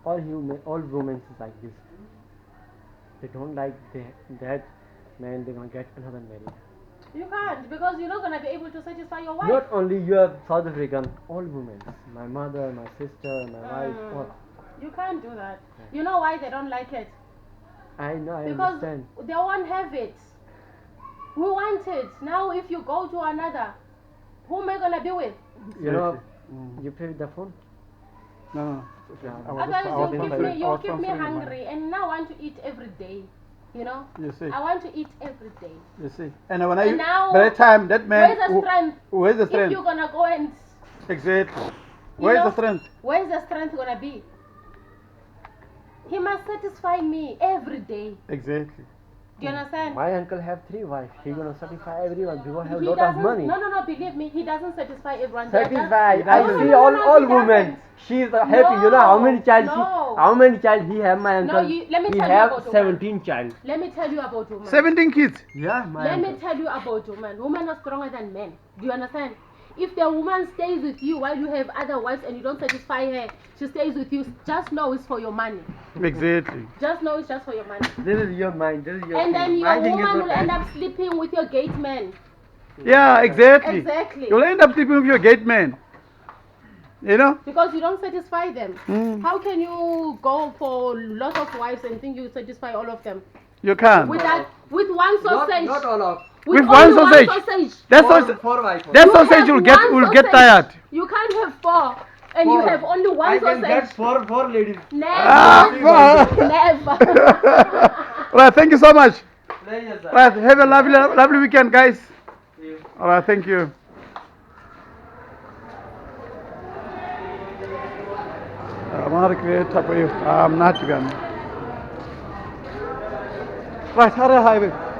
all women is like this. They don't like that man. They're gonna get another married. You can't, because you're not gonna be able to satisfy your wife. Not only you are South African, all women. My mother, my sister, my wife, all. You can't do that. You know why they don't like it? I know, I Because understand. they won't have it. We want it. Now if you go to another, who am I gonna be with? You know, you play with the phone? No. Otherwise you'll keep me hungry, and now I want to eat every day. You know? You see. I want to eat every day. You see. And when I now, by that time that man where's the strength? Where's the If strength? you're gonna go and Exactly. Where's the strength? Where's the strength gonna be? He must satisfy me every day. Exactly. Do you understand? My uncle have 3 wives. He gonna satisfy everyone because have He lot of doesn't- money. No, believe me, he doesn't satisfy everyone. They are just- Satisfy. No, I no, see no, all he women. doesn't. She's happy. You know how many child No. how many child he have, my uncle? let me he tell you have about 17 child. Let me tell you about women. 17 kids. Yeah, my Let uncle. me tell you about women. Women are stronger than men. Do you understand? If the woman stays with you while you have other wives and you don't satisfy her, she stays with you, just know it's for your money. Exactly. Just know it's just for your money. This is your mind. This is your And thing. then My your thing is woman not will end that. up sleeping with your gate man. Yeah, exactly. Exactly. You'll end up sleeping with your gate man. You know? Because you don't satisfy them. Mm. How can you go for lots of wives and think you satisfy all of them? You can't. With one sausage. Not all of. With only one sausage. That's Four, sausage. 4 wives. That You sausage have will get sausage. tired. You can't have 4 and you 4. have only one I can sausage. get 4 ladies. Never. Never. Well, thank you so much. Pleasure, sir. Well, have a lovely weekend, guys. See you. All right, thank you. I'm not going. Right, how do I have it?